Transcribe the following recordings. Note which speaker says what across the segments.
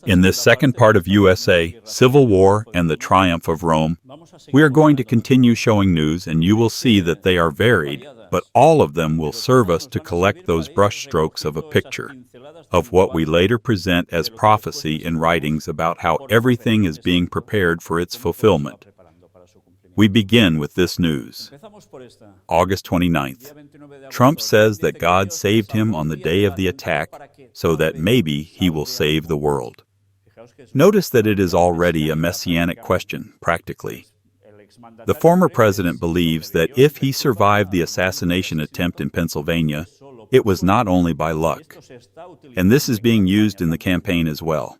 Speaker 1: In this second part of USA, Civil War and the Triumph of Rome, we are going to continue showing news, and you will see that they are varied, but all of them will serve us to collect those brushstrokes of a picture of what we later present as prophecy in writings about how everything is being prepared for its fulfillment. We begin with this news. August 29th. Trump says that God saved him on the day of the attack so that maybe he will save the world. Notice that it is already a messianic question, practically. The former president believes that if he survived the assassination attempt in Pennsylvania, it was not only by luck. And this is being used in the campaign as well.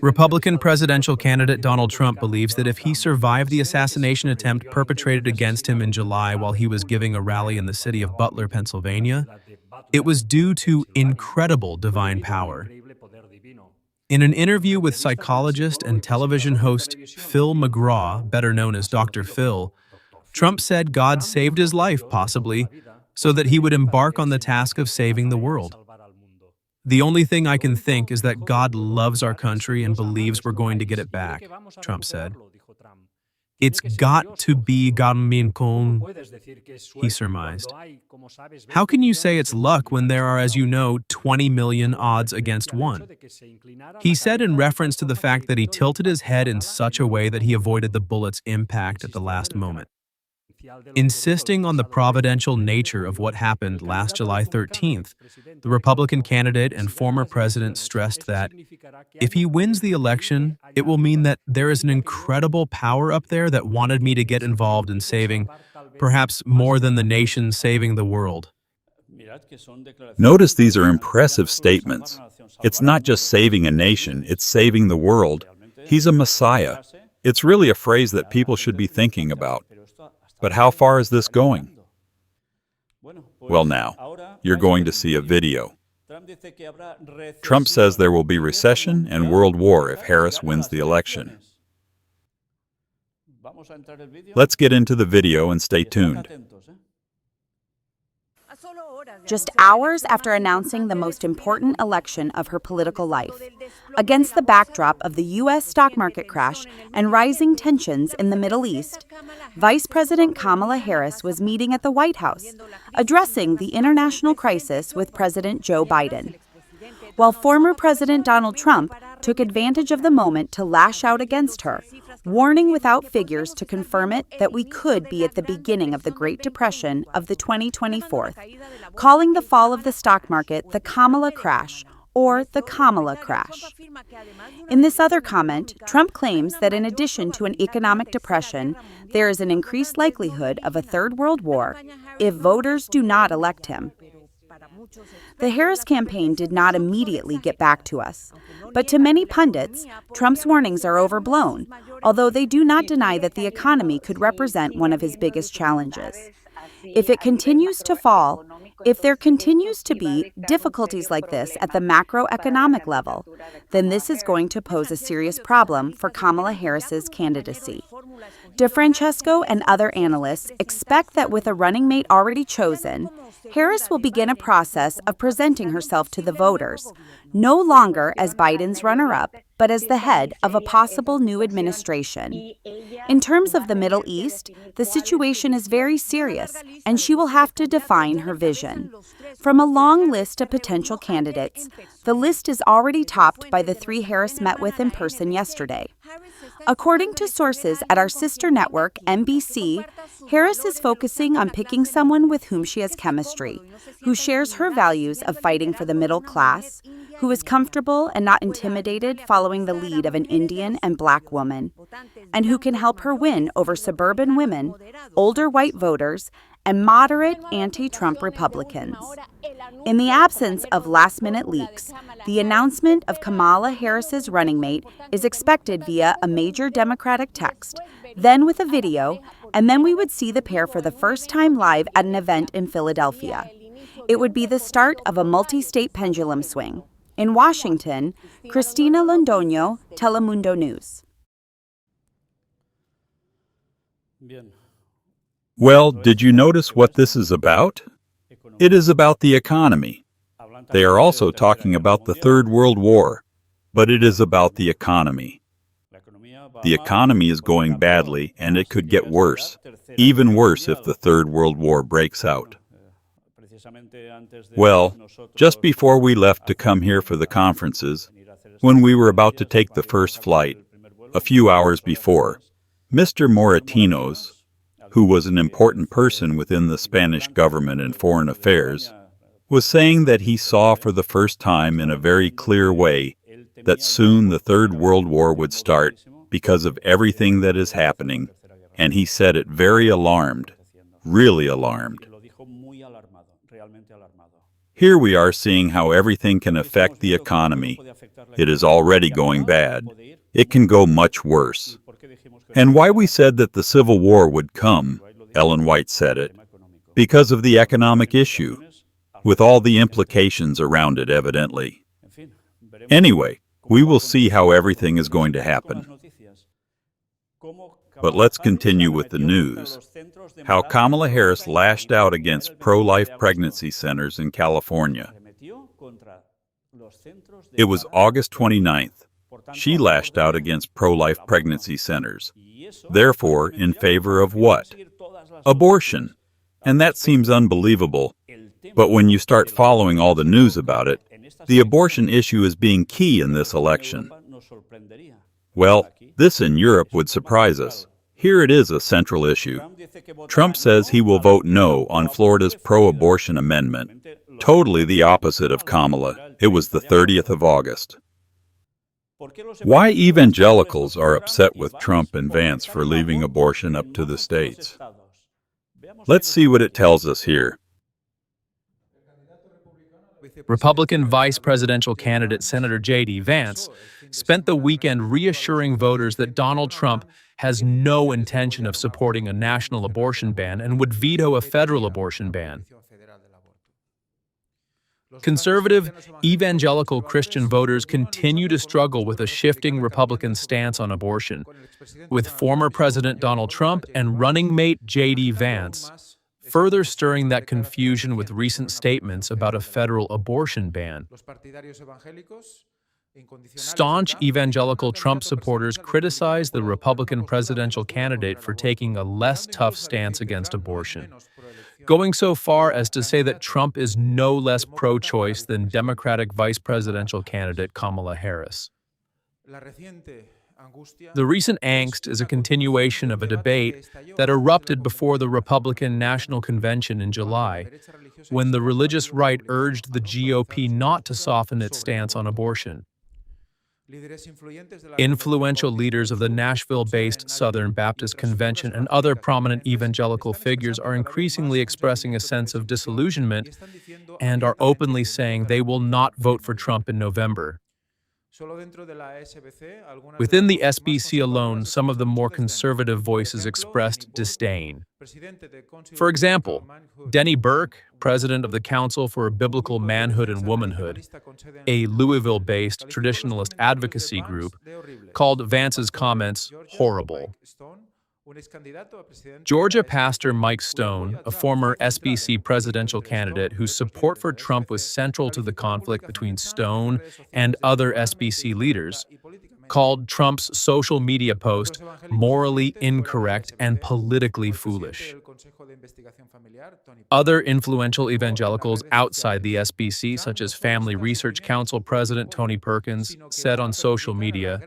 Speaker 2: Republican presidential candidate Donald Trump believes that if he survived the assassination attempt perpetrated against him in July while he was giving a rally in the city of Butler, Pennsylvania, it was due to incredible divine power. In an interview with psychologist and television host Phil McGraw, better known as Dr. Phil, Trump said God saved his life, possibly, so that he would embark on the task of saving the world. The only thing I can think is that God loves our country and believes we're going to get it back, Trump said. It's got to be Gaminkum, he surmised. How can you say it's luck when there are, as you know, 20 million odds against 1? He said in reference to the fact that he tilted his head in such a way that he avoided the bullet's impact at the last moment. Insisting on the providential nature of what happened last July 13th, the Republican candidate and former president stressed that if he wins the election, it will mean that there is an incredible power up there that wanted me to get involved in saving, perhaps more than the nation saving the world.
Speaker 1: Notice these are impressive statements. It's not just saving a nation, it's saving the world. He's a Messiah. It's really a phrase that people should be thinking about. But how far is this going? Well, now, you're going to see a video. Trump says there will be recession and world war if Harris wins the election. Let's get into the video and stay tuned.
Speaker 3: Just hours after announcing the most important election of her political life, against the backdrop of the U.S. stock market crash and rising tensions in the Middle East, Vice President Kamala Harris was meeting at the White House, addressing the international crisis with President Joe Biden. While former President Donald Trump took advantage of the moment to lash out against her, warning without figures to confirm it that we could be at the beginning of the Great Depression of the 2024, calling the fall of the stock market the Kamala crash or the Kamala crash. In this other comment, Trump claims that in addition to an economic depression, there is an increased likelihood of a third world war if voters do not elect him. The Harris campaign did not immediately get back to us, but to many pundits, Trump's warnings are overblown, although they do not deny that the economy could represent one of his biggest challenges. If it continues to fall, if there continues to be difficulties like this at the macroeconomic level, then this is going to pose a serious problem for Kamala Harris's candidacy. DeFrancesco and other analysts expect that with a running mate already chosen, Harris will begin a process of presenting herself to the voters, no longer as Biden's runner-up, but as the head of a possible new administration. In terms of the Middle East, the situation is very serious, and she will have to define her vision. From a long list of potential candidates, the list is already topped by the 3 Harris met with in person yesterday. According to sources at our sister network, NBC, Harris is focusing on picking someone with whom she has chemistry, who shares her values of fighting for the middle class, who is comfortable and not intimidated following the lead of an Indian and Black woman, and who can help her win over suburban women, older white voters, and moderate anti-Trump Republicans. In the absence of last-minute leaks, the announcement of Kamala Harris's running mate is expected via a major Democratic text, then with a video, and then we would see the pair for the first time live at an event in Philadelphia. It would be the start of a multi-state pendulum swing. In Washington, Cristina Londoño, Telemundo News.
Speaker 1: Well, did you notice what this is about? It is about the economy. They are also talking about the Third World War. but it is about the economy. The economy is going badly, and it could get worse, even worse if the Third World War breaks out. Well, just before we left to come here for the conferences, when we were about to take the first flight, a few hours before, Mr. Moratinos, who was an important person within the Spanish government and foreign affairs, was saying that he saw for the first time in a very clear way that soon the Third World War would start because of everything that is happening, and he said it very alarmed, really alarmed. Here we are seeing how everything can affect the economy. It is already going bad. It can go much worse. And why we said that the Civil War would come, Ellen White said it, because of the economic issue, with all the implications around it evidently. Anyway, we will see how everything is going to happen. But let's continue with the news. How Kamala Harris lashed out against pro-life pregnancy centers in California. It was August 29th. She lashed out against pro-life pregnancy centers. Therefore, in favor of what? Abortion. And that seems unbelievable. But when you start following all the news about it, the abortion issue is being key in this election. Well, this in Europe would surprise us. Here it is a central issue. Trump says he will vote no on Florida's pro-abortion amendment. Totally the opposite of Kamala. It was the 30th of August. Why evangelicals are upset with Trump and Vance for leaving abortion up to the states. Let's see what it tells us here.
Speaker 2: Republican vice presidential candidate Senator J.D. Vance spent the weekend reassuring voters that Donald Trump has no intention of supporting a national abortion ban and would veto a federal abortion ban. Conservative, evangelical Christian voters continue to struggle with a shifting Republican stance on abortion, with former President Donald Trump and running mate J.D. Vance further stirring that confusion with recent statements about a federal abortion ban. Staunch evangelical Trump supporters criticize the Republican presidential candidate for taking a less tough stance against abortion, going so far as to say that Trump is no less pro-choice than Democratic vice presidential candidate Kamala Harris. The recent angst is a continuation of a debate that erupted before the Republican National Convention in July, when the religious right urged the GOP not to soften its stance on abortion. Influential leaders of the Nashville-based Southern Baptist Convention and other prominent evangelical figures are increasingly expressing a sense of disillusionment and are openly saying they will not vote for Trump in November. Within the SBC alone, some of the more conservative voices expressed disdain. For example, Denny Burke, president of the Council for Biblical Manhood and Womanhood, a Louisville-based traditionalist advocacy group, called Vance's comments horrible. Georgia pastor Mike Stone, a former SBC presidential candidate whose support for Trump was central to the conflict between Stone and other SBC leaders, called Trump's social media post morally incorrect and politically foolish. Other influential evangelicals outside the SBC, such as Family Research Council President Tony Perkins, said on social media,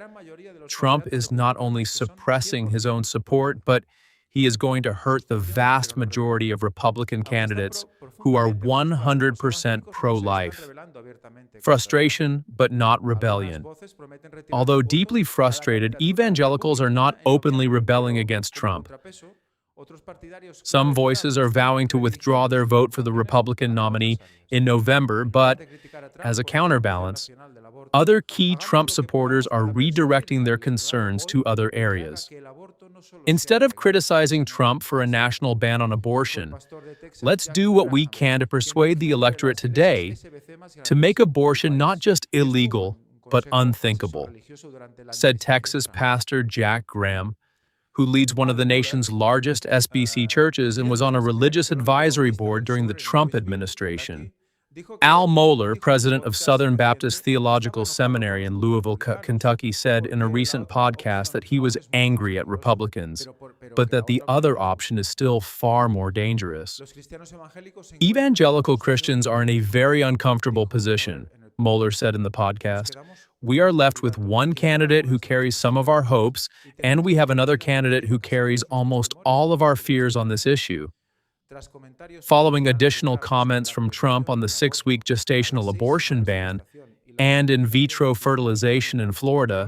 Speaker 2: Trump is not only suppressing his own support, but he is going to hurt the vast majority of Republican candidates who are 100% pro-life. Frustration, but not rebellion. Although deeply frustrated, evangelicals are not openly rebelling against Trump. Some voices are vowing to withdraw their vote for the Republican nominee in November, but, as a counterbalance, other key Trump supporters are redirecting their concerns to other areas. Instead of criticizing Trump for a national ban on abortion, let's do what we can to persuade the electorate today to make abortion not just illegal, but unthinkable, said Texas pastor Jack Graham, who leads one of the nation's largest SBC churches and was on a religious advisory board during the Trump administration. Al Mohler, president of Southern Baptist Theological Seminary in Louisville, Kentucky, said in a recent podcast that he was angry at Republicans, but that the other option is still far more dangerous. Evangelical Christians are in a very uncomfortable position, Mohler said in the podcast. We are left with one candidate who carries some of our hopes, and we have another candidate who carries almost all of our fears on this issue. Following additional comments from Trump on the 6-week gestational abortion ban and in vitro fertilization in Florida,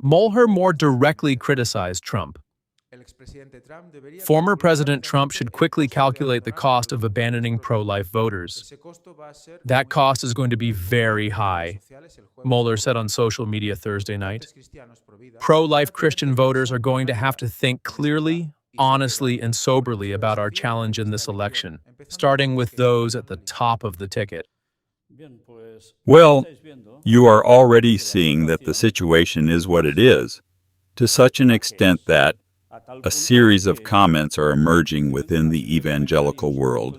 Speaker 2: Mohler more directly criticized Trump. Former President Trump should quickly calculate the cost of abandoning pro-life voters. That cost is going to be very high, Mohler said on social media Thursday night. Pro-life Christian voters are going to have to think clearly, honestly, and soberly about our challenge in this election, starting with those at the top of the ticket.
Speaker 1: Well, you are already seeing that the situation is what it is, to such an extent that a series of comments are emerging within the evangelical world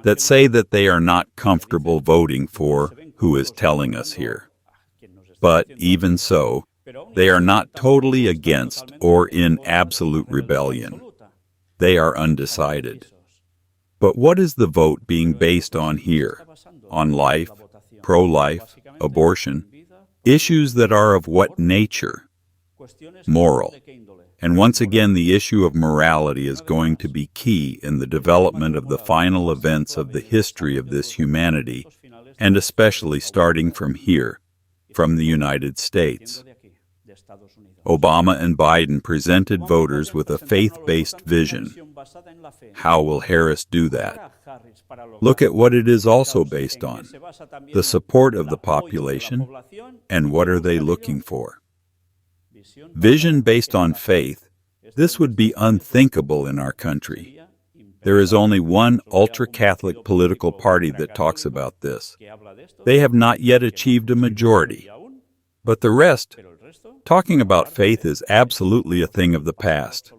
Speaker 1: that say that they are not comfortable voting for who is telling us here. But even so, they are not totally against or in absolute rebellion. They are undecided. But what is the vote being based on here? On life, pro-life, abortion, issues that are of what nature? Moral. And once again, the issue of morality is going to be key in the development of the final events of the history of this humanity, and especially starting from here, from the United States. Obama and Biden presented voters with a faith-based vision. How will Harris do that? Look at what it is also based on: the support of the population, and what are they looking for? Vision based on faith, this would be unthinkable in our country. There is only one ultra-Catholic political party that talks about this. They have not yet achieved a majority. But the rest, talking about faith is absolutely a thing of the past.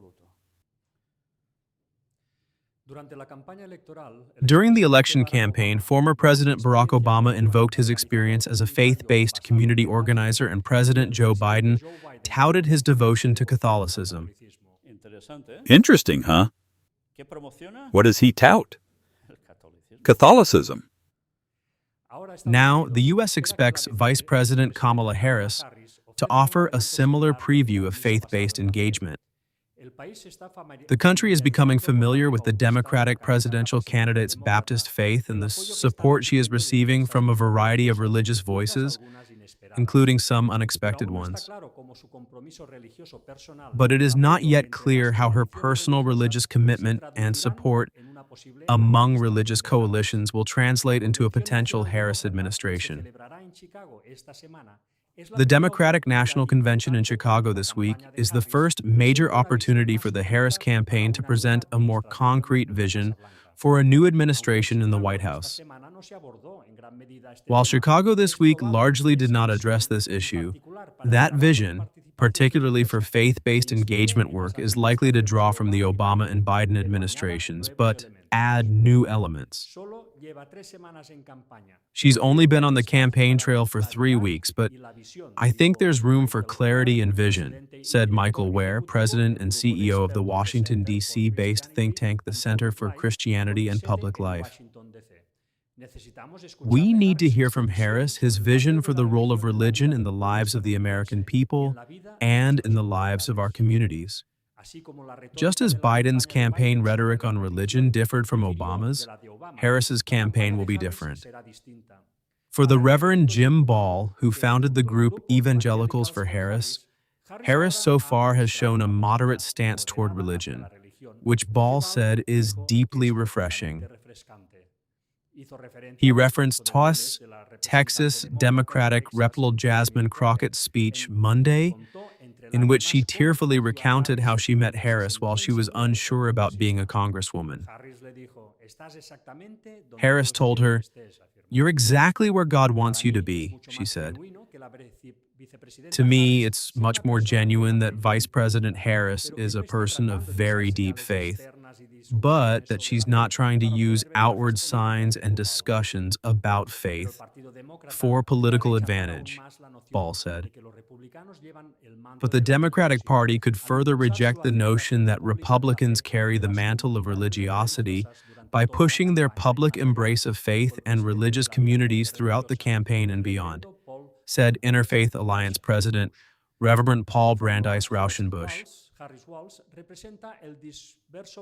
Speaker 2: During the election campaign, former President Barack Obama invoked his experience as a faith-based community organizer, and President Joe Biden touted his devotion to Catholicism.
Speaker 1: Interesting, huh? What does he tout? Catholicism.
Speaker 2: Now, the U.S. expects Vice President Kamala Harris to offer a similar preview of faith-based engagement. The country is becoming familiar with the Democratic presidential candidate's Baptist faith and the support she is receiving from a variety of religious voices, including some unexpected ones. But it is not yet clear how her personal religious commitment and support among religious coalitions will translate into a potential Harris administration. The Democratic National Convention in Chicago this week is the first major opportunity for the Harris campaign to present a more concrete vision for a new administration in the White House. While Chicago this week largely did not address this issue, that vision, particularly for faith-based engagement work, is likely to draw from the Obama and Biden administrations, but add new elements. She's only been on the campaign trail for 3 weeks, but I think there's room for clarity and vision, said Michael Ware, president and CEO of the Washington, D.C.-based think tank, the Center for Christianity and Public Life. We need to hear from Harris his vision for the role of religion in the lives of the American people and in the lives of our communities. Just as Biden's campaign rhetoric on religion differed from Obama's, Harris's campaign will be different. For the Reverend Jim Ball, who founded the group Evangelicals for Harris, Harris so far has shown a moderate stance toward religion, which Ball said is deeply refreshing. He referenced TOS, Texas Democratic Rep. Jasmine Crockett's speech Monday, in which she tearfully recounted how she met Harris while she was unsure about being a congresswoman. Harris told her, "You're exactly where God wants you to be," she said. To me, it's much more genuine that Vice President Harris is a person of very deep faith, but that she's not trying to use outward signs and discussions about faith for political advantage, Ball said. But the Democratic Party could further reject the notion that Republicans carry the mantle of religiosity by pushing their public embrace of faith and religious communities throughout the campaign and beyond, said Interfaith Alliance President Reverend Paul Brandeis Rauschenbusch.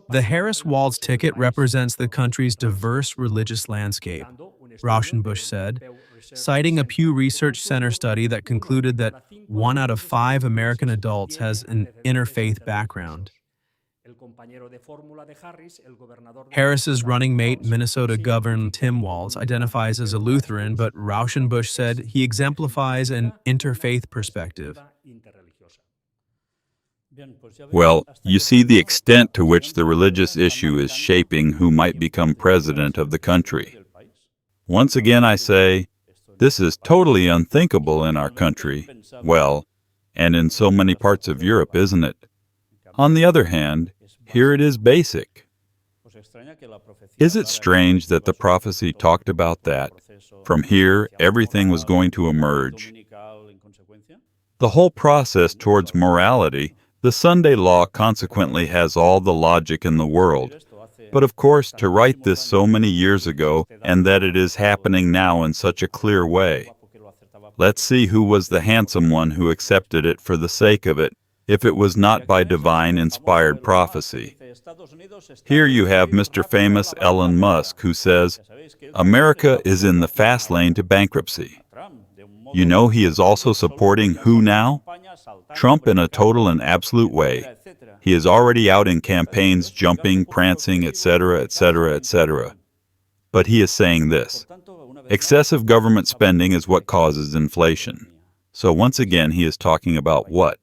Speaker 2: The Harris-Walz ticket represents the country's diverse religious landscape, Rauschenbusch said, citing a Pew Research Center study that concluded that 1 out of 5 American adults has an interfaith background. Harris's running mate, Minnesota Governor Tim Walz, identifies as a Lutheran, but Rauschenbusch said he exemplifies an interfaith perspective.
Speaker 1: Well, you see the extent to which the religious issue is shaping who might become president of the country. Once again, I say, this is totally unthinkable in our country, well, and in so many parts of Europe, isn't it? On the other hand, here it is basic. Is it strange that the prophecy talked about that? From here, everything was going to emerge. The whole process towards morality, the Sunday law consequently has all the logic in the world. But of course, to write this so many years ago, and that it is happening now in such a clear way. Let's see who was the handsome one who accepted it for the sake of it, if it was not by divine inspired prophecy. Here you have Mr. Famous Elon Musk, who says, America is in the fast lane to bankruptcy. You know he is also supporting who now? Trump in a total and absolute way. He is already out in campaigns, jumping, prancing, etc., etc., etc. But he is saying this. Excessive government spending is what causes inflation. So once again, he is talking about what?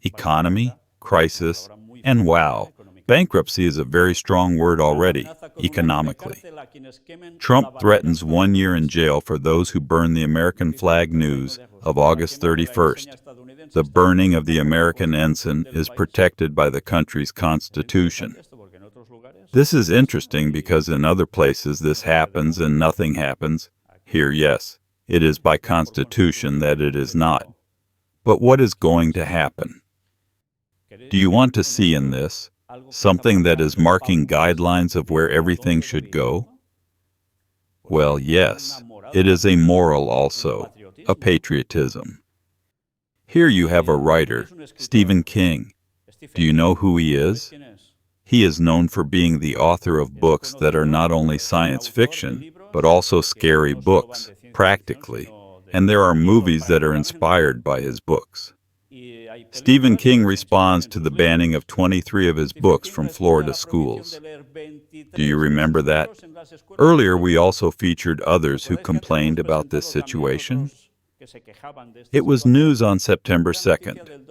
Speaker 1: Economy, crisis, and wow, bankruptcy is a very strong word already, economically. Trump threatens 1 year in jail for those who burn the American flag news of August 31st. The burning of the American ensign is protected by the country's constitution. This is interesting because in other places this happens and nothing happens. Here, yes, it is by constitution that it is not. But what is going to happen? Do you want to see in this something that is marking guidelines of where everything should go? Well, yes, it is a moral also, a patriotism. Here you have a writer, Stephen King. Do you know who he is? He is known for being the author of books that are not only science fiction, but also scary books, practically, and there are movies that are inspired by his books. Stephen King responds to the banning of 23 of his books from Florida schools. Do you remember that? Earlier, we also featured others who complained about this situation. It was news on September 2nd.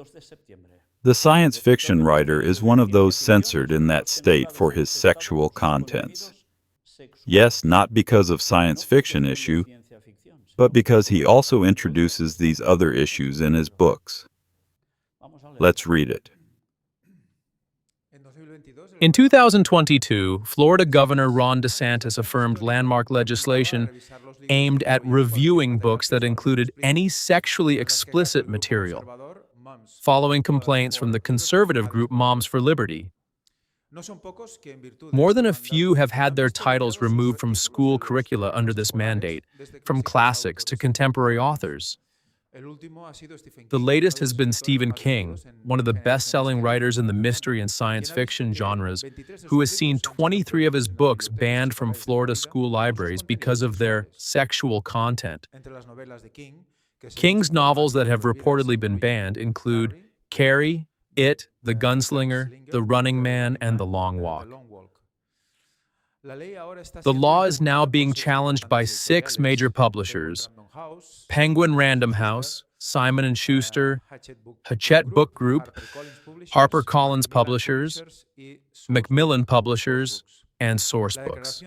Speaker 1: The science fiction writer is one of those censored in that state for his sexual contents. Yes, not because of science fiction issue, but because he also introduces these other issues in his books. Let's read it.
Speaker 2: In 2022, Florida Governor Ron DeSantis affirmed landmark legislation aimed at reviewing books that included any sexually explicit material, following complaints from the conservative group Moms for Liberty. More than a few have had their titles removed from school curricula under this mandate, from classics to contemporary authors. The latest has been Stephen King, one of the best-selling writers in the mystery and science fiction genres, who has seen 23 of his books banned from Florida school libraries because of their sexual content. King's novels that have reportedly been banned include Carrie, It, The Gunslinger, The Running Man, and The Long Walk. The law is now being challenged by 6 major publishers: Penguin Random House, Simon & Schuster, Hachette Book Group, HarperCollins Publishers, Macmillan Publishers, and Source Books.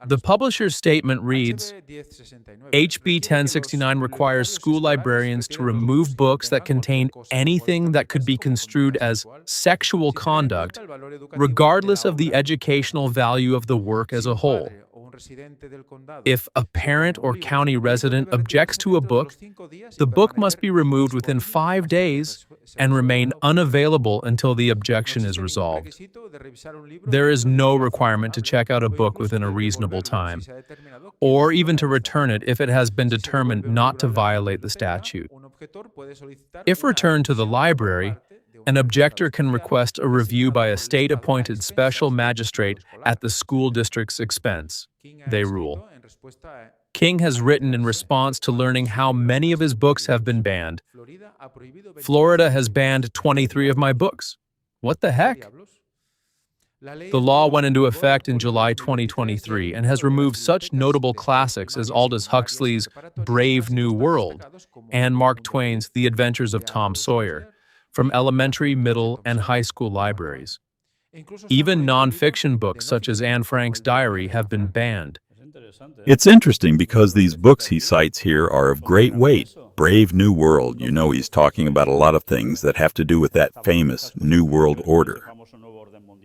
Speaker 2: The publisher's statement reads, HB 1069 requires school librarians to remove books that contain anything that could be construed as sexual conduct, regardless of the educational value of the work as a whole. If a parent or county resident objects to a book, the book must be removed within 5 days and remain unavailable until the objection is resolved. There is no requirement to check out a book within a reasonable time, or even to return it if it has been determined not to violate the statute. If returned to the library, an objector can request a review by a state-appointed special magistrate at the school district's expense. They rule. King has written in response to learning how many of his books have been banned. Florida has banned 23 of my books. What the heck? The law went into effect in July 2023 and has removed such notable classics as Aldous Huxley's Brave New World and Mark Twain's The Adventures of Tom Sawyer from elementary, middle, and high school libraries. Even nonfiction books such as Anne Frank's diary have been banned.
Speaker 1: It's interesting because these books he cites here are of great weight. Brave New World, you know he's talking about a lot of things that have to do with that famous New World Order.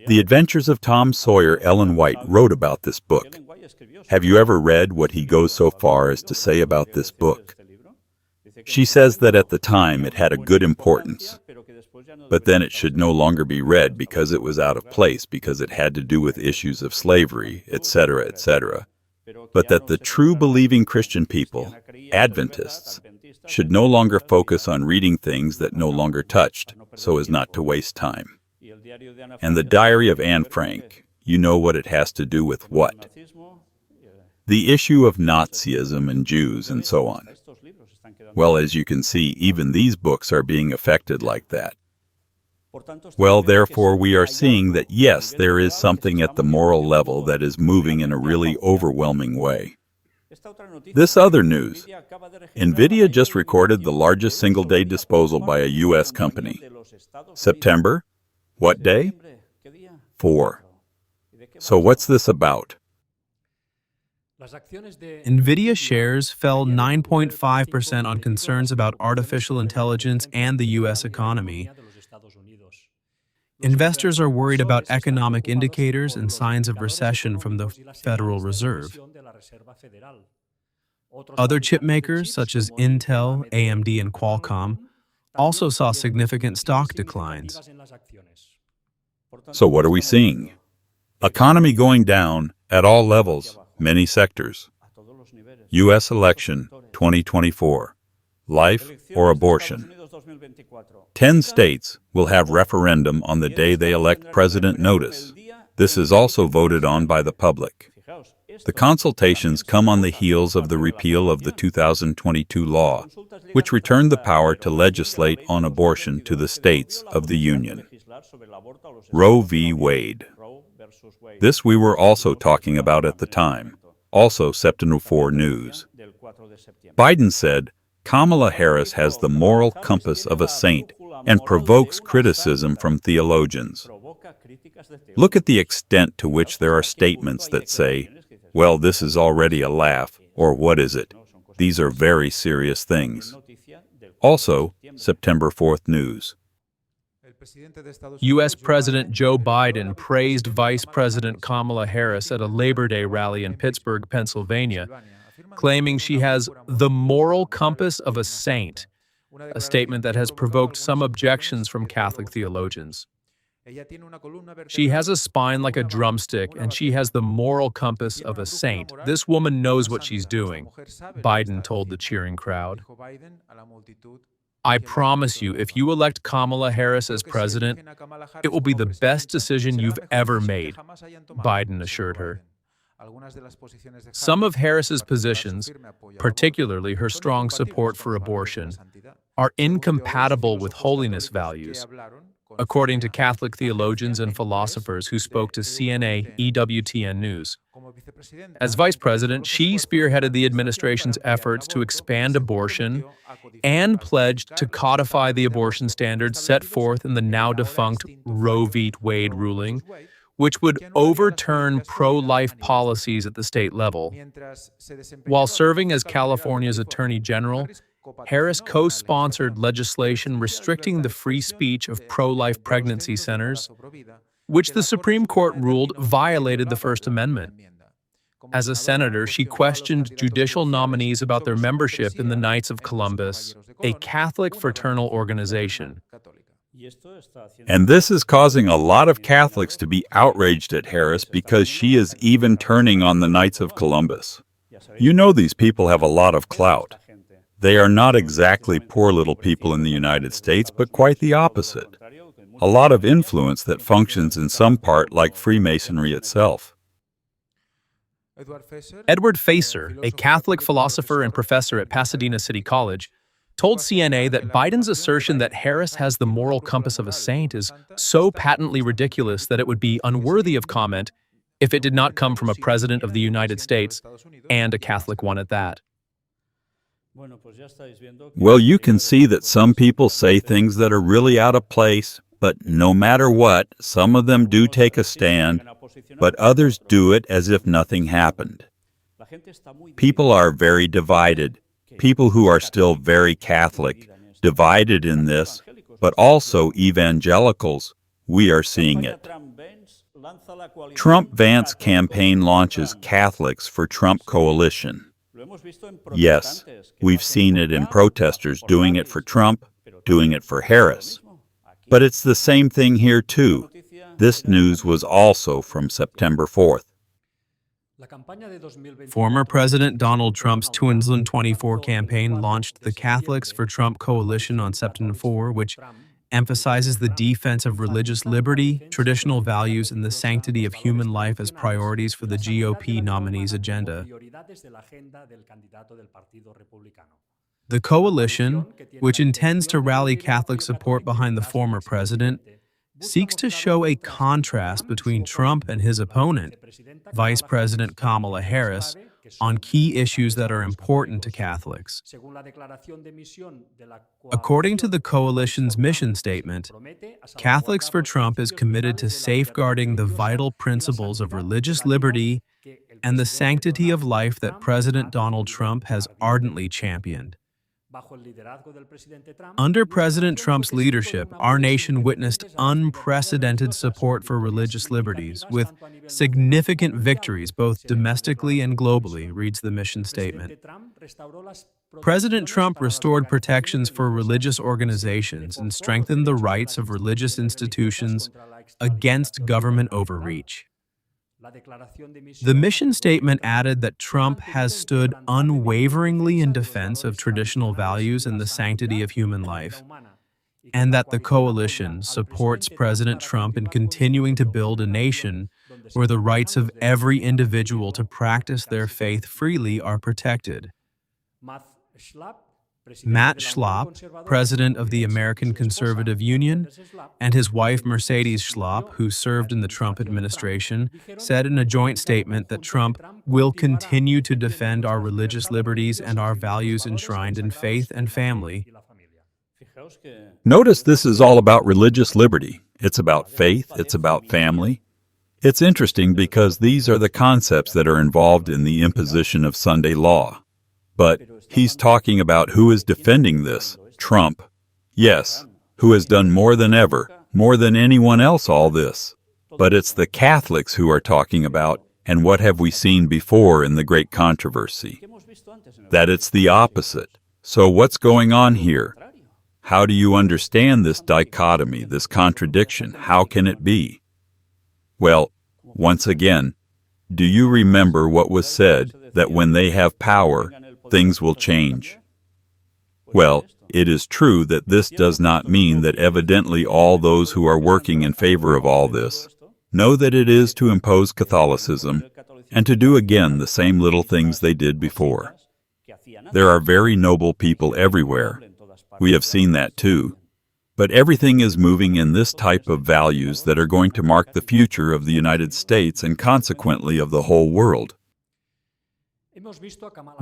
Speaker 1: The Adventures of Tom Sawyer, Ellen White wrote about this book. Have you ever read what he goes so far as to say about this book? She says that at the time it had a good importance, but then it should no longer be read because it was out of place, because it had to do with issues of slavery, etc., etc., but that the true believing Christian people, Adventists, should no longer focus on reading things that no longer touched, so as not to waste time. And the Diary of Anne Frank, you know what it has to do with what? The issue of Nazism and Jews and so on. Well, as you can see, even these books are being affected like that. Well, therefore, we are seeing that, yes, there is something at the moral level that is moving in a really overwhelming way. This other news. NVIDIA just recorded the largest single-day disposal by a U.S. company. September? What day? 4. So what's this about?
Speaker 2: NVIDIA shares fell 9.5% on concerns about artificial intelligence and the U.S. economy. Investors are worried about economic indicators and signs of recession from the Federal Reserve. Other chip makers, such as Intel, AMD, and Qualcomm, also saw significant stock declines.
Speaker 1: So what are we seeing? Economy going down at all levels, many sectors. U.S. election 2024. Life or abortion. 10 states will have referendum on the day they elect president. Notice. This is also voted on by the public. The consultations come on the heels of the repeal of the 2022 law, which returned the power to legislate on abortion to the states of the Union. Roe v. Wade. This we were also talking about at the time, also September 4 news. Biden said, Kamala Harris has the moral compass of a saint and provokes criticism from theologians. Look at the extent to which there are statements that say, well, this is already a laugh, or what is it? These are very serious things. Also, September 4th news.
Speaker 2: U.S. President Joe Biden praised Vice President Kamala Harris at a Labor Day rally in Pittsburgh, Pennsylvania, claiming she has the moral compass of a saint, a statement that has provoked some objections from Catholic theologians. She has a spine like a drumstick, and she has the moral compass of a saint. This woman knows what she's doing, Biden told the cheering crowd. I promise you, if you elect Kamala Harris as president, it will be the best decision you've ever made, Biden assured her. Some of Harris's positions, particularly her strong support for abortion, are incompatible with holiness values, according to Catholic theologians and philosophers who spoke to CNA EWTN News. As vice president, she spearheaded the administration's efforts to expand abortion and pledged to codify the abortion standards set forth in the now-defunct Roe v. Wade ruling, which would overturn pro-life policies at the state level. While serving as California's Attorney General, Harris co-sponsored legislation restricting the free speech of pro-life pregnancy centers, which the Supreme Court ruled violated the First Amendment. As a senator, she questioned judicial nominees about their membership in the Knights of Columbus, a Catholic fraternal organization.
Speaker 1: And this is causing a lot of Catholics to be outraged at Harris because she is even turning on the Knights of Columbus. You know these people have a lot of clout. They are not exactly poor little people in the United States, but quite the opposite. A lot of influence that functions in some part like Freemasonry itself.
Speaker 2: Edward Facer, a Catholic philosopher and professor at Pasadena City College, told CNA that Biden's assertion that Harris has the moral compass of a saint is so patently ridiculous that it would be unworthy of comment if it did not come from a president of the United States, and a Catholic one at that.
Speaker 1: Well, you can see that some people say things that are really out of place, but no matter what, some of them do take a stand, but others do it as if nothing happened. People are very divided. People who are still very Catholic, divided in this, but also evangelicals. We are seeing it. Trump-Vance campaign launches Catholics for Trump coalition. Yes, we've seen it in protesters doing it for Trump, doing it for Harris. But it's the same thing here too. This news was also from September 4th.
Speaker 2: Former President Donald Trump's 2024 campaign launched the Catholics for Trump coalition on September 4, which emphasizes the defense of religious liberty, traditional values, and the sanctity of human life as priorities for the GOP nominee's agenda. The coalition, which intends to rally Catholic support behind the former president, seeks to show a contrast between Trump and his opponent, Vice President Kamala Harris, on key issues that are important to Catholics. According to the coalition's mission statement, Catholics for Trump is committed to safeguarding the vital principles of religious liberty and the sanctity of life that President Donald Trump has ardently championed. Under President Trump's leadership, our nation witnessed unprecedented support for religious liberties, with significant victories both domestically and globally, reads the mission statement. President Trump restored protections for religious organizations and strengthened the rights of religious institutions against government overreach. The mission statement added that Trump has stood unwaveringly in defense of traditional values and the sanctity of human life, and that the coalition supports President Trump in continuing to build a nation where the rights of every individual to practice their faith freely are protected. Matt Schlapp, president of the American Conservative Union, and his wife Mercedes Schlapp, who served in the Trump administration, said in a joint statement that Trump will continue to defend our religious liberties and our values enshrined in faith and family.
Speaker 1: Notice this is all about religious liberty. It's about faith, it's about family. It's interesting because these are the concepts that are involved in the imposition of Sunday law. But he's talking about who is defending this, Trump. Yes, who has done more than ever, more than anyone else all this. But it's the Catholics who are talking about, and what have we seen before in the great controversy? That it's the opposite. So what's going on here? How do you understand this dichotomy, this contradiction? How can it be? Well, once again, do you remember what was said, that when they have power, things will change? Well, it is true that this does not mean that evidently all those who are working in favor of all this know that it is to impose Catholicism and to do again the same little things they did before. There are very noble people everywhere. We have seen that too. But everything is moving in this type of values that are going to mark the future of the United States and consequently of the whole world.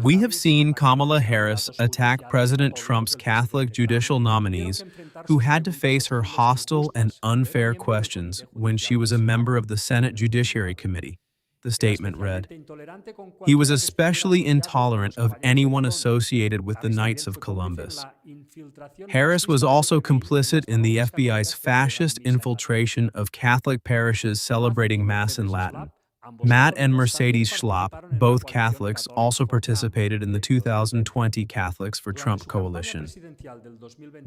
Speaker 2: We have seen Kamala Harris attack President Trump's Catholic judicial nominees who had to face her hostile and unfair questions when she was a member of the Senate Judiciary Committee, the statement read. He was especially intolerant of anyone associated with the Knights of Columbus. Harris was also complicit in the FBI's fascist infiltration of Catholic parishes celebrating Mass in Latin. Matt and Mercedes Schlapp, both Catholics, also participated in the 2020 Catholics for Trump coalition.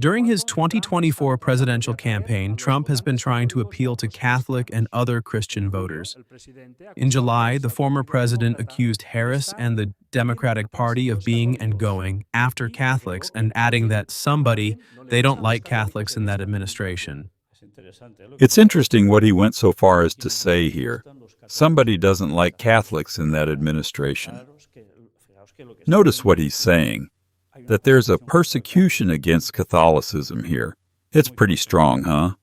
Speaker 2: During his 2024 presidential campaign, Trump has been trying to appeal to Catholic and other Christian voters. In July, the former president accused Harris and the Democratic Party of being and going after Catholics and adding that they don't like Catholics in that administration.
Speaker 1: It's interesting what he went so far as to say here. Somebody doesn't like Catholics in that administration. Notice what he's saying, that there's a persecution against Catholicism here. It's pretty strong, huh?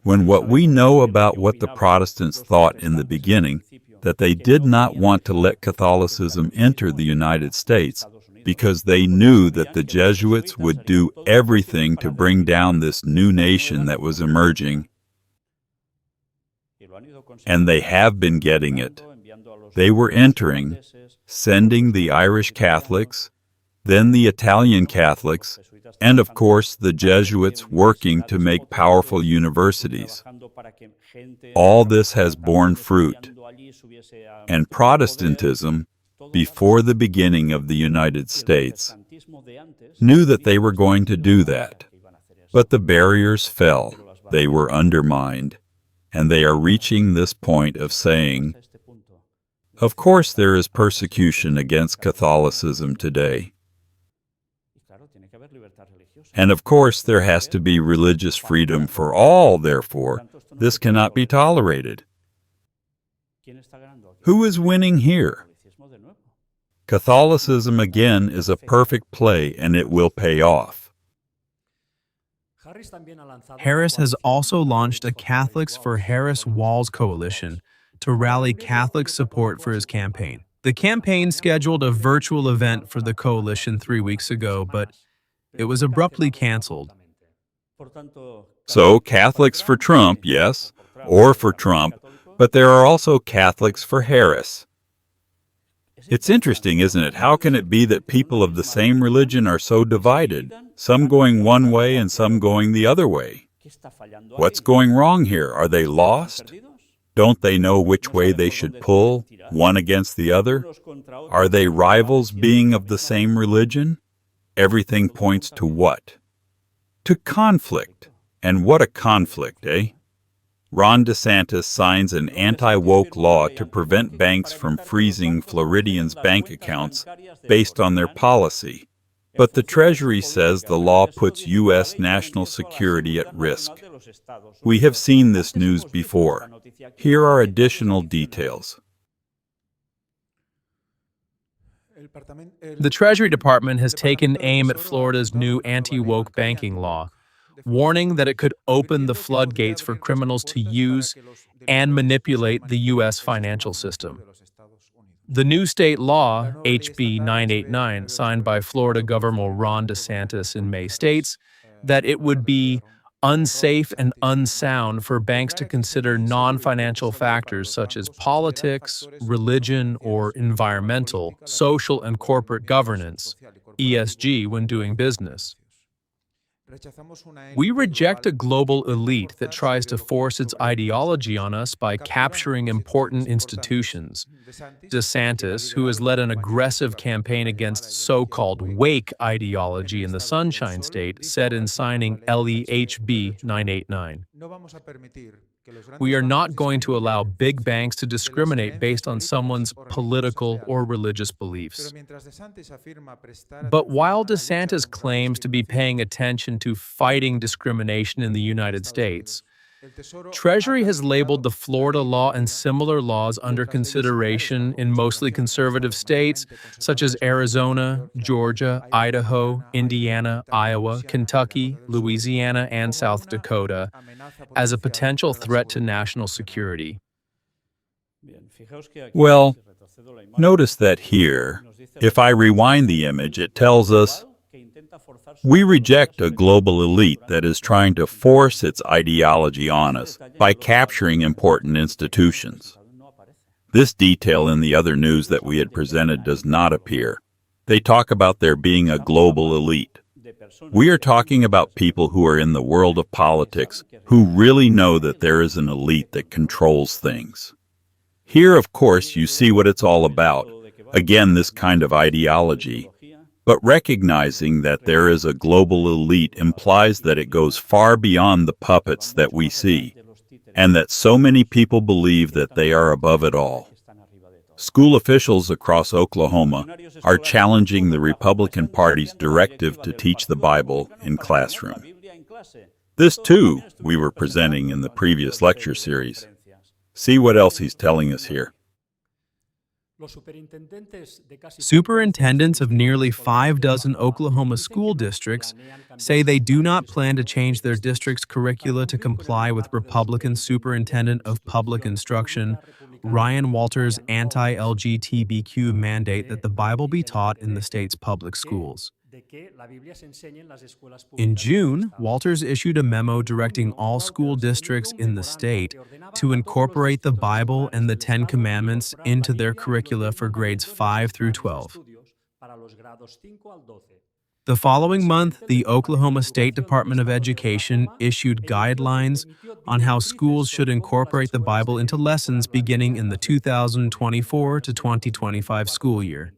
Speaker 1: When what we know about what the Protestants thought in the beginning, that they did not want to let Catholicism enter the United States because they knew that the Jesuits would do everything to bring down this new nation that was emerging, and they have been getting it. They were entering, sending the Irish Catholics, then the Italian Catholics, and of course the Jesuits working to make powerful universities. All this has borne fruit. And Protestantism, before the beginning of the United States, knew that they were going to do that. But the barriers fell, they were undermined, and they are reaching this point of saying, of course there is persecution against Catholicism today. And of course there has to be religious freedom for all, therefore, this cannot be tolerated. Who is winning here? Catholicism again is a perfect play, and it will pay off.
Speaker 2: Harris has also launched a Catholics for Harris Walls coalition to rally Catholic support for his campaign. The campaign scheduled a virtual event for the coalition 3 weeks ago, but it was abruptly canceled.
Speaker 1: So, Catholics for Trump, yes, or for Trump, but there are also Catholics for Harris. It's interesting, isn't it? How can it be that people of the same religion are so divided, some going one way and some going the other way? What's going wrong here? Are they lost? Don't they know which way they should pull, one against the other? Are they rivals being of the same religion? Everything points to what? To conflict. And what a conflict, eh? Ron DeSantis signs an anti-woke law to prevent banks from freezing Floridians' bank accounts based on their policy. But the Treasury says the law puts U.S. national security at risk. We have seen this news before. Here are additional details.
Speaker 2: The Treasury Department has taken aim at Florida's new anti-woke banking law, warning that it could open the floodgates for criminals to use and manipulate the U.S. financial system. The new state law, HB 989, signed by Florida Governor Ron DeSantis in May, states that it would be unsafe and unsound for banks to consider non-financial factors such as politics, religion, or environmental, social, and corporate governance, ESG, when doing business. We reject a global elite that tries to force its ideology on us by capturing important institutions. DeSantis, who has led an aggressive campaign against so-called wake ideology in the Sunshine State, said in signing LEHB 989, "We are not going to allow big banks to discriminate based on someone's political or religious beliefs." But while DeSantis claims to be paying attention to fighting discrimination in the United States, Treasury has labeled the Florida law and similar laws under consideration in mostly conservative states such as Arizona, Georgia, Idaho, Indiana, Iowa, Kentucky, Louisiana, and South Dakota as a potential threat to national security.
Speaker 1: Well, Notice that here, if I rewind the image, it tells us, we reject a global elite that is trying to force its ideology on us by capturing important institutions. This detail in the other news that we had presented does not appear. They talk about there being a global elite. We are talking about people who are in the world of politics who really know that there is an elite that controls things. Here, of course, you see what it's all about. Again, this kind of ideology. But recognizing that there is a global elite implies that it goes far beyond the puppets that we see, and that so many people believe that they are above it all. School officials across Oklahoma are challenging the Republican Party's directive to teach the Bible in classroom. This, too, we were presenting in the previous lecture series. See what else he's telling us here.
Speaker 2: Superintendents of nearly 6 Oklahoma school districts say they do not plan to change their district's curricula to comply with Republican Superintendent of Public Instruction Ryan Walters' anti-LGBTQ mandate that the Bible be taught in the state's public schools. In June, Walters issued a memo directing all school districts in the state to incorporate the Bible and the Ten Commandments into their curricula for grades 5 through 12. The following month, the Oklahoma State Department of Education issued guidelines on how schools should incorporate the Bible into lessons beginning in the 2024 to 2025 school year.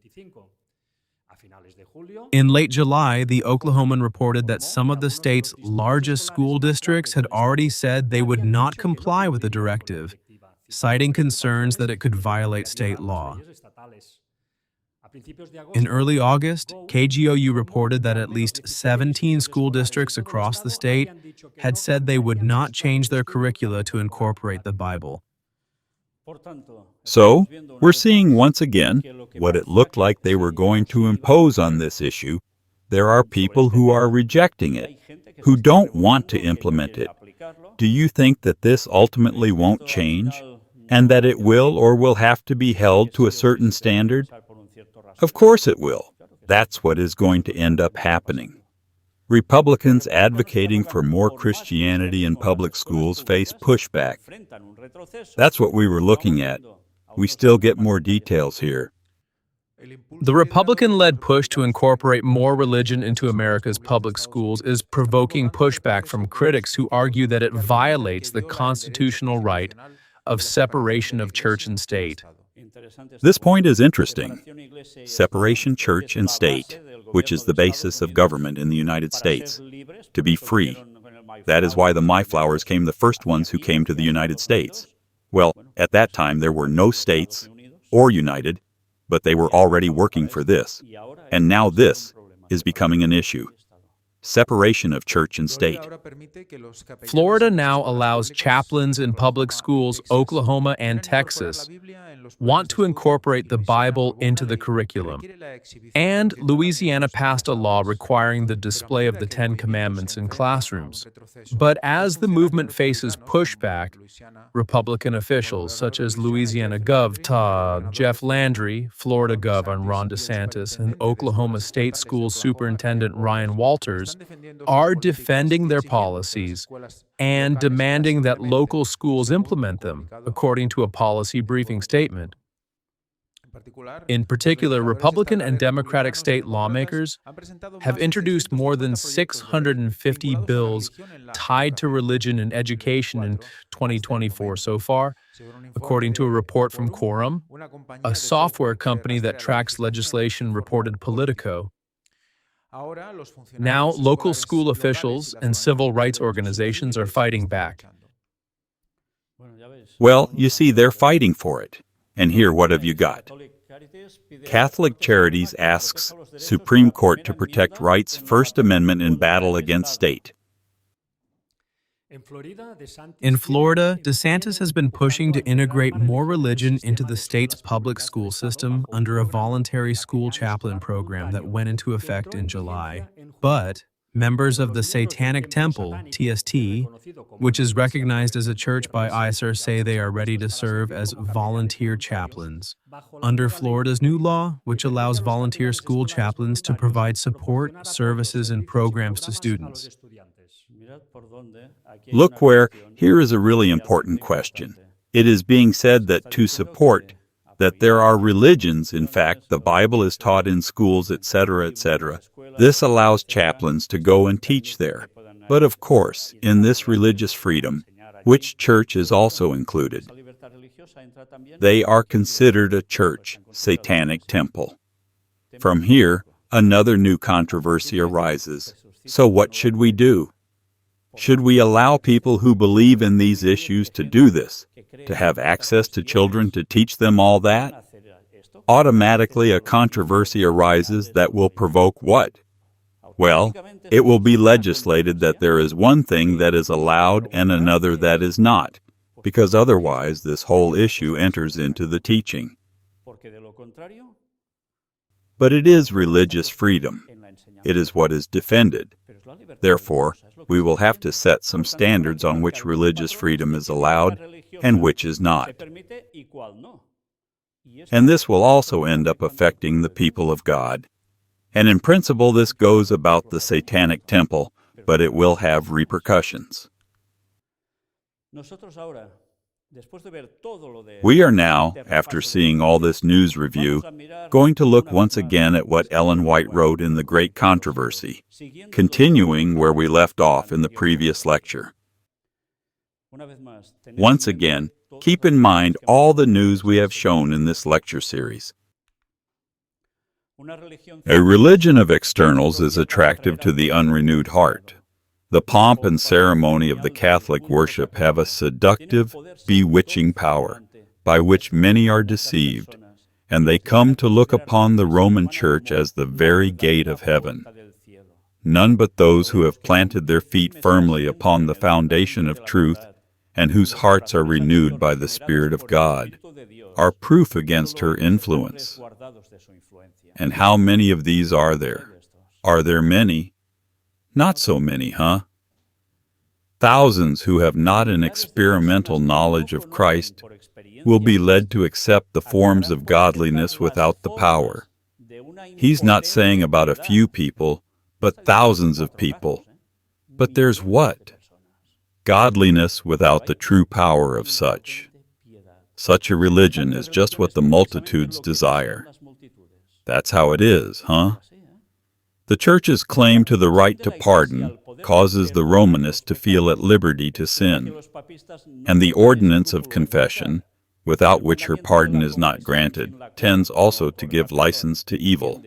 Speaker 2: In late July, the Oklahoman reported that some of the state's largest school districts had already said they would not comply with the directive, citing concerns that it could violate state law. In early August, KGOU reported that at least 17 school districts across the state had said they would not change their curricula to incorporate the Bible.
Speaker 1: So, we're seeing once again what it looked like they were going to impose on this issue. There are people who are rejecting it, who don't want to implement it. Do you think that this ultimately won't change, and that it will or will have to be held to a certain standard? Of course it will. That's what is going to end up happening. Republicans advocating for more Christianity in public schools face pushback. That's what we were looking at. We still get more details here.
Speaker 2: The Republican-led push to incorporate more religion into America's public schools is provoking pushback from critics who argue that it violates the constitutional right of separation of church and state.
Speaker 1: This point is interesting. Separation church and state, which is the basis of government in the United States, to be free. That is why the Mayflowers came the first ones who came to the United States. Well, at that time there were no states or united, but they were already working for this. And now this is becoming an issue. Separation of church and state.
Speaker 2: Florida now allows chaplains in public schools, Oklahoma and Texas, want to incorporate the Bible into the curriculum. And Louisiana passed a law requiring the display of the Ten Commandments in classrooms. But as the movement faces pushback, Republican officials such as Louisiana Gov. Jeff Landry, Florida Gov. Ron DeSantis, and Oklahoma State School Superintendent Ryan Walters are defending their policies and demanding that local schools implement them, according to a policy briefing statement. In particular, Republican and Democratic state lawmakers have introduced more than 650 bills tied to religion and education in 2024 so far, according to a report from Quorum, a software company that tracks legislation, reported Politico. Now, local school officials and civil rights organizations are fighting back.
Speaker 1: Well, you see, they're fighting for it. And here, what have you got? Catholic Charities asks Supreme Court to protect rights First Amendment in battle against state.
Speaker 2: In Florida, DeSantis has been pushing to integrate more religion into the state's public school system under a voluntary school chaplain program that went into effect in July. But Members of the Satanic Temple, TST, which is recognized as a church by ICER, say they are ready to serve as volunteer chaplains. Under Florida's new law, which allows volunteer school chaplains to provide support, services, and programs to students.
Speaker 1: Look where, here is a really important question. It is being said that to support, that there are religions, in fact, the Bible is taught in schools, etc., etc. This allows chaplains to go and teach there. But of course, in this religious freedom, which church is also included? They are considered a church, Satanic Temple. From here, another new controversy arises. So what should we do? Should we allow people who believe in these issues to do this, to have access to children to teach them all that? Automatically a controversy arises that will provoke what? Well, it will be legislated that there is one thing that is allowed and another that is not, because otherwise this whole issue enters into the teaching. But it is religious freedom. It is what is defended. Therefore, we will have to set some standards on which religious freedom is allowed and which is not. And this will also end up affecting the people of God. And in principle, this goes about the Satanic Temple, but it will have repercussions. We are now, after seeing all this news review, going to look once again at what Ellen White wrote in The Great Controversy, continuing where we left off in the previous lecture. Once again, keep in mind all the news we have shown in this lecture series. A religion of externals is attractive to the unrenewed heart. The pomp and ceremony of the Catholic worship have a seductive, bewitching power, by which many are deceived, and they come to look upon the Roman Church as the very gate of heaven. None but those who have planted their feet firmly upon the foundation of truth, and whose hearts are renewed by the Spirit of God, are proof against her influence. And how many of these are there? Are there many? Not so many, huh? Thousands who have not an experimental knowledge of Christ will be led to accept the forms of godliness without the power. He's not saying about a few people, but thousands of people. But there's what? Godliness without the true power of such. Such a religion is just what the multitudes desire. That's how it is, huh? The Church's claim to the right to pardon causes the Romanist to feel at liberty to sin, and the ordinance of confession, without which her pardon is not granted, tends also to give license to evil.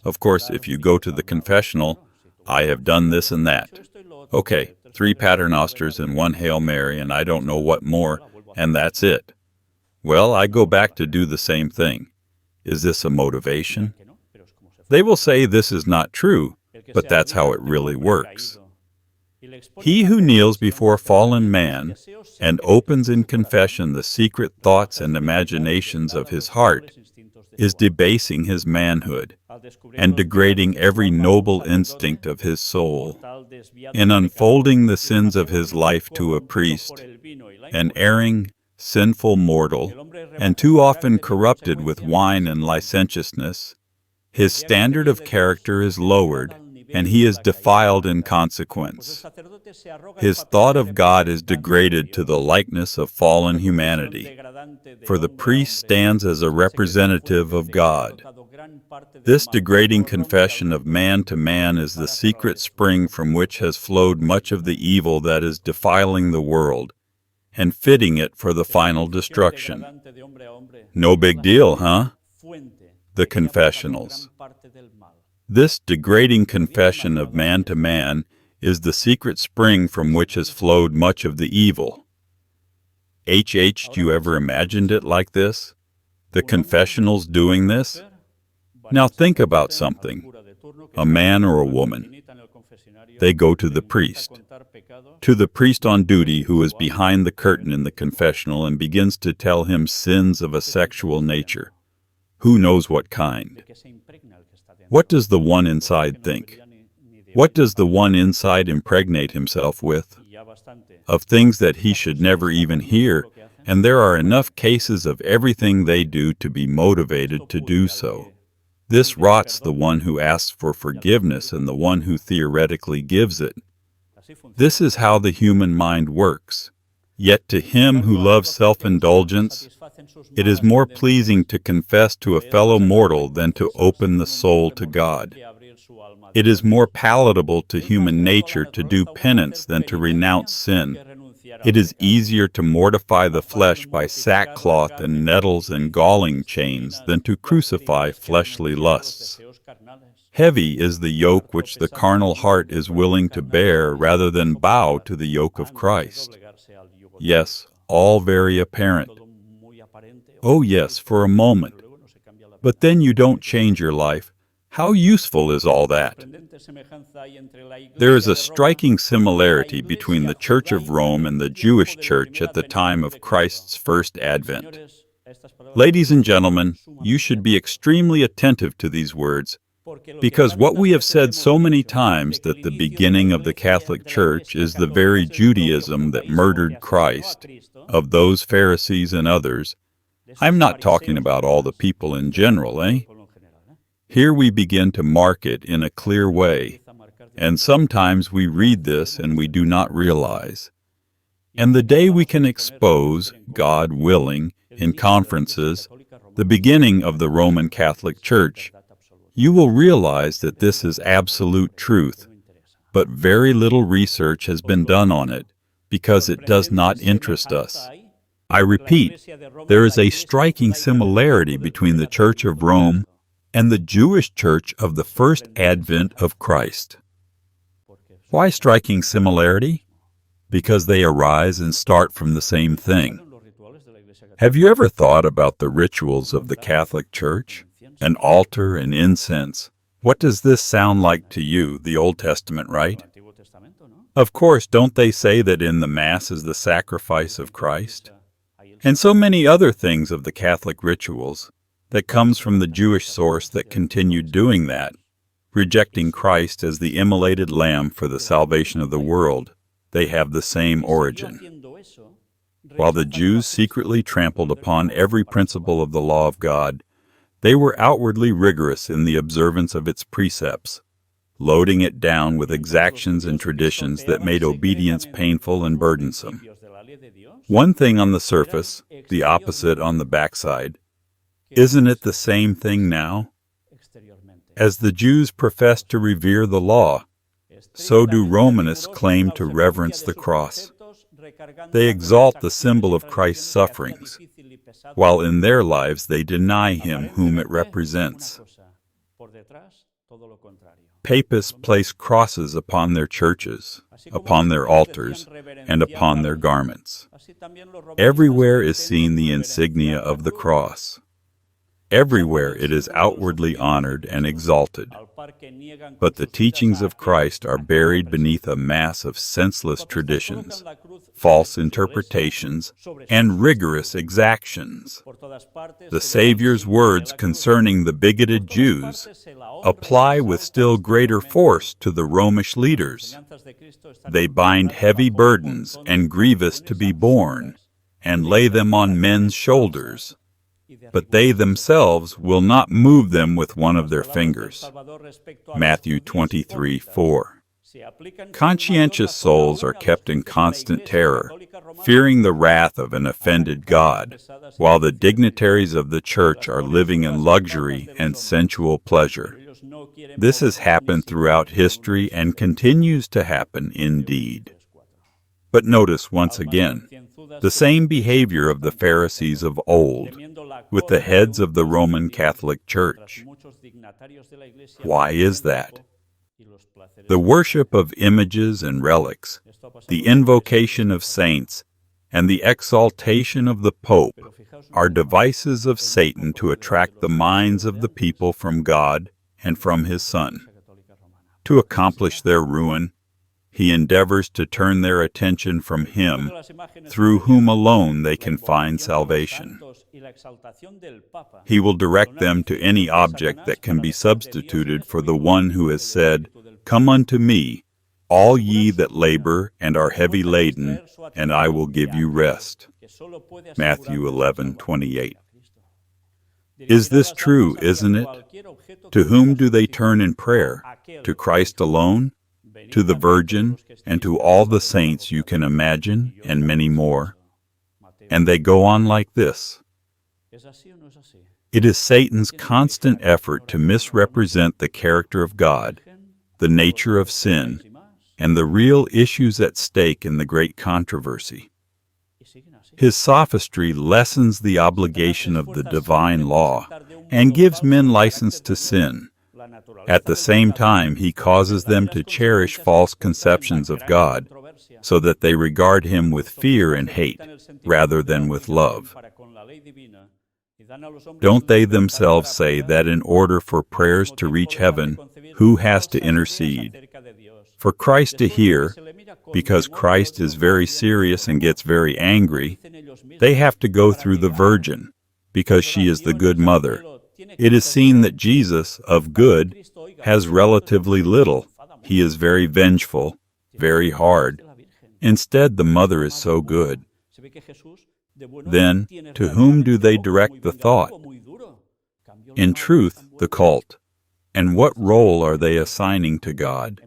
Speaker 1: Of course, if you go to the confessional, I have done this and that. Okay, 3 paternosters and 1 Hail Mary and I don't know what more, and that's it. Well, I go back to do the same thing. Is this a motivation? They will say this is not true, but that's how it really works. He who kneels before fallen man and opens in confession the secret thoughts and imaginations of his heart is debasing his manhood and degrading every noble instinct of his soul. In unfolding the sins of his life to a priest, an erring, sinful mortal, and too often corrupted with wine and licentiousness, his standard of character is lowered, and he is defiled in consequence. His thought of God is degraded to the likeness of fallen humanity, for the priest stands as a representative of God. This degrading confession of man to man is the secret spring from which has flowed much of the evil that is defiling the world and fitting it for the final destruction. No big deal, huh? The confessionals. This degrading confession of man to man is the secret spring from which has flowed much of the evil. Do you ever imagined it like this? The confessionals doing this? Now think about something. A man or a woman. They go to the priest on duty who is behind the curtain in the confessional and begins to tell him sins of a sexual nature. Who knows what kind? What does the one inside think? What does the one inside impregnate himself with? Of things that he should never even hear, and there are enough cases of everything they do to be motivated to do so. This rots the one who asks for forgiveness and the one who theoretically gives it. This is how the human mind works. Yet to him who loves self-indulgence, it is more pleasing to confess to a fellow mortal than to open the soul to God. It is more palatable to human nature to do penance than to renounce sin. It is easier to mortify the flesh by sackcloth and nettles and galling chains than to crucify fleshly lusts. Heavy is the yoke which the carnal heart is willing to bear rather than bow to the yoke of Christ. Yes, all very apparent. Oh yes, for a moment. But then you don't change your life. How useful is all that? There is a striking similarity between the Church of Rome and the Jewish Church at the time of Christ's first advent. Ladies and gentlemen, you should be extremely attentive to these words, because what we have said so many times, that the beginning of the Catholic Church is the very Judaism that murdered Christ, of those Pharisees and others. I'm not talking about all the people in general, eh? Here we begin to mark it in a clear way, and sometimes we read this and we do not realize. And the day we can expose, God willing, in conferences, the beginning of the Roman Catholic Church, you will realize that this is absolute truth, but very little research has been done on it, because it does not interest us. I repeat, there is a striking similarity between the Church of Rome and the Jewish Church of the first advent of Christ. Why striking similarity? Because they arise and start from the same thing. Have you ever thought about the rituals of the Catholic Church? An altar and incense. What does this sound like to you, the Old Testament, right? Of course, don't they say that in the Mass is the sacrifice of Christ? And so many other things of the Catholic rituals that comes from the Jewish source that continued doing that, rejecting Christ as the immolated lamb for the salvation of the world. They have the same origin. While the Jews secretly trampled upon every principle of the law of God, they were outwardly rigorous in the observance of its precepts, loading it down with exactions and traditions that made obedience painful and burdensome. One thing on the surface, the opposite on the backside. Isn't it the same thing now? As the Jews profess to revere the law, so do Romanists claim to reverence the cross. They exalt the symbol of Christ's sufferings, while in their lives they deny him whom it represents. Papists place crosses upon their churches, upon their altars, and upon their garments. Everywhere is seen the insignia of the cross. Everywhere it is outwardly honored and exalted. But the teachings of Christ are buried beneath a mass of senseless traditions, false interpretations, and rigorous exactions. The Savior's words concerning the bigoted Jews apply with still greater force to the Romish leaders. They bind heavy burdens and grievous to be borne, and lay them on men's shoulders, but they themselves will not move them with one of their fingers. Matthew 23:4. Conscientious souls are kept in constant terror, fearing the wrath of an offended God, while the dignitaries of the church are living in luxury and sensual pleasure. This has happened throughout history and continues to happen indeed. But notice once again, the same behavior of the Pharisees of old, with the heads of the Roman Catholic Church. Why is that? The worship of images and relics, the invocation of saints, and the exaltation of the Pope are devices of Satan to attract the minds of the people from God and from his Son. To accomplish their ruin, he endeavors to turn their attention from him, through whom alone they can find salvation. He will direct them to any object that can be substituted for the one who has said, Come unto me, all ye that labor and are heavy laden, and I will give you rest. Matthew 11:28. Is this true, isn't it? To whom do they turn in prayer? To Christ alone? To the Virgin, and to all the saints you can imagine, and many more? And they go on like this. It is Satan's constant effort to misrepresent the character of God, the nature of sin, and the real issues at stake in the great controversy. His sophistry lessens the obligation of the divine law and gives men license to sin. At the same time, he causes them to cherish false conceptions of God, so that they regard him with fear and hate, rather than with love. Don't they themselves say that in order for prayers to reach heaven, who has to intercede? For Christ to hear, because Christ is very serious and gets very angry, they have to go through the Virgin, because she is the good mother. It is seen that Jesus, of good, has relatively little. He is very vengeful, very hard. Instead, the mother is so good. Then, to whom do they direct the thought? In truth, the cult. And what role are they assigning to God?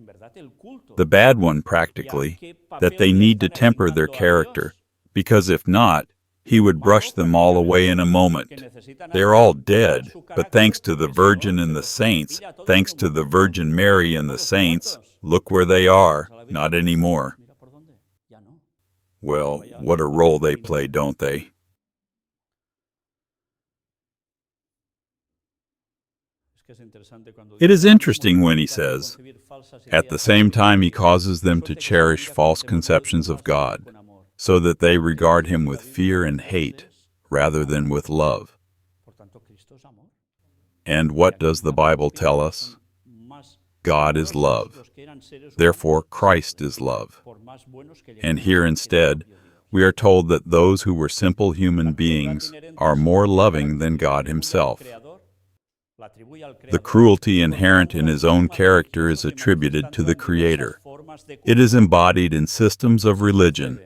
Speaker 1: The bad one, practically, that they need to temper their character, because if not, he would brush them all away in a moment. They're all dead, but thanks to the Virgin and the saints, thanks to the Virgin Mary and the saints, look where they are, not anymore. Well, what a role they play, don't they? It is interesting when he says, at the same time he causes them to cherish false conceptions of God, so that they regard him with fear and hate, rather than with love. And what does the Bible tell us? God is love. Therefore, Christ is love. And here instead, we are told that those who were simple human beings are more loving than God himself. The cruelty inherent in his own character is attributed to the Creator. It is embodied in systems of religion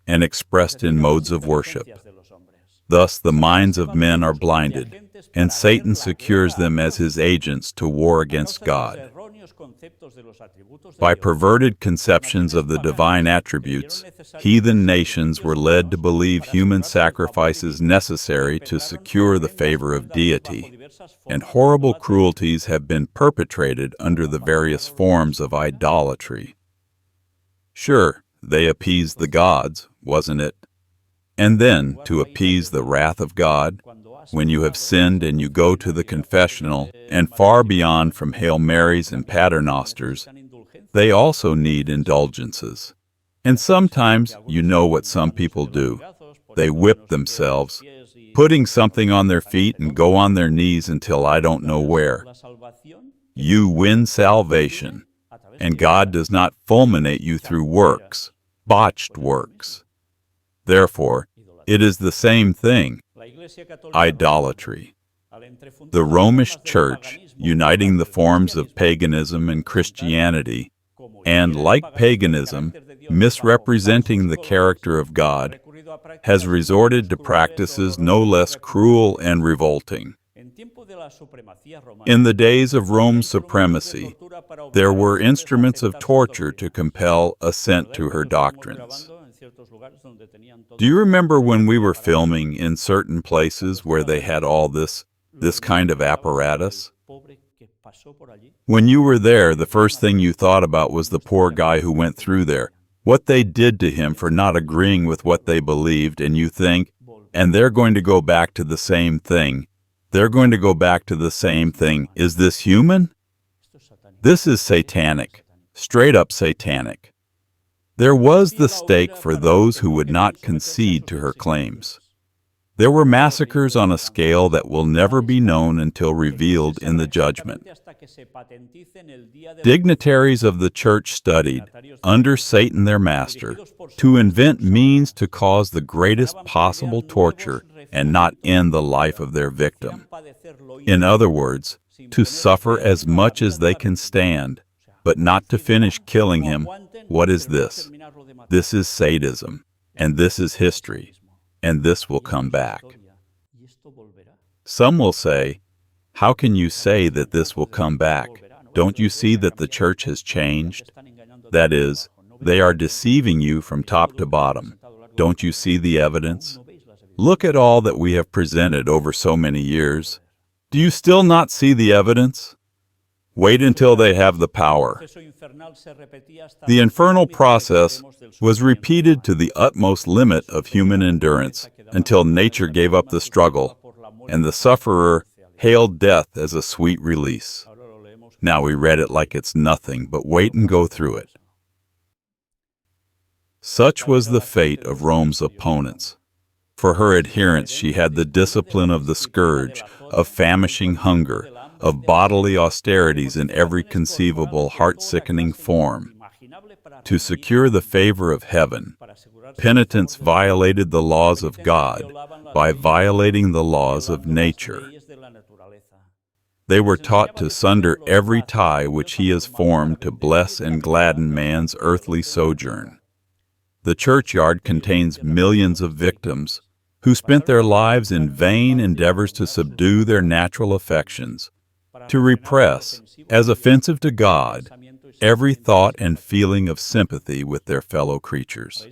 Speaker 1: and expressed in modes of worship. Thus, the minds of men are blinded, and Satan secures them as his agents to war against God. By perverted conceptions of the divine attributes, heathen nations were led to believe human sacrifices necessary to secure the favor of deity, and horrible cruelties have been perpetrated under the various forms of idolatry. Sure, they appeased the gods, wasn't it? And then, to appease the wrath of God, when you have sinned and you go to the confessional, and far beyond from Hail Marys and Paternosters, they also need indulgences. And sometimes, you know what some people do. They whip themselves, putting something on their feet and go on their knees until I don't know where. You win salvation, and God does not fulminate you through works, botched works. Therefore, it is the same thing, idolatry. The Romish Church, uniting the forms of paganism and Christianity, and, like paganism, misrepresenting the character of God, has resorted to practices no less cruel and revolting. In the days of Rome's supremacy, there were instruments of torture to compel assent to her doctrines. Do you remember when we were filming in certain places where they had all this kind of apparatus? When you were there, the first thing you thought about was the poor guy who went through there, what they did to him for not agreeing with what they believed, and you think, and they're going to go back to the same thing. They're going to go back to the same thing. Is this human? This is satanic, straight up satanic. There was the stake for those who would not concede to her claims. There were massacres on a scale that will never be known until revealed in the judgment. Dignitaries of the church studied, under Satan their master, to invent means to cause the greatest possible torture and not end the life of their victim. In other words, to suffer as much as they can stand, but not to finish killing him. What is this? This is sadism, and this is history, and this will come back. Some will say, how can you say that this will come back? Don't you see that the church has changed? That is, they are deceiving you from top to bottom. Don't you see the evidence? Look at all that we have presented over so many years. Do you still not see the evidence? Wait until they have the power. The infernal process was repeated to the utmost limit of human endurance until nature gave up the struggle, and the sufferer hailed death as a sweet release. Now we read it like it's nothing, but wait and go through it. Such was the fate of Rome's opponents. For her adherents she had the discipline of the scourge, of famishing hunger, of bodily austerities in every conceivable heart-sickening form. To secure the favor of heaven, penitents violated the laws of God by violating the laws of nature. They were taught to sunder every tie which He has formed to bless and gladden man's earthly sojourn. The churchyard contains millions of victims who spent their lives in vain endeavors to subdue their natural affections, to repress, as offensive to God, every thought and feeling of sympathy with their fellow creatures.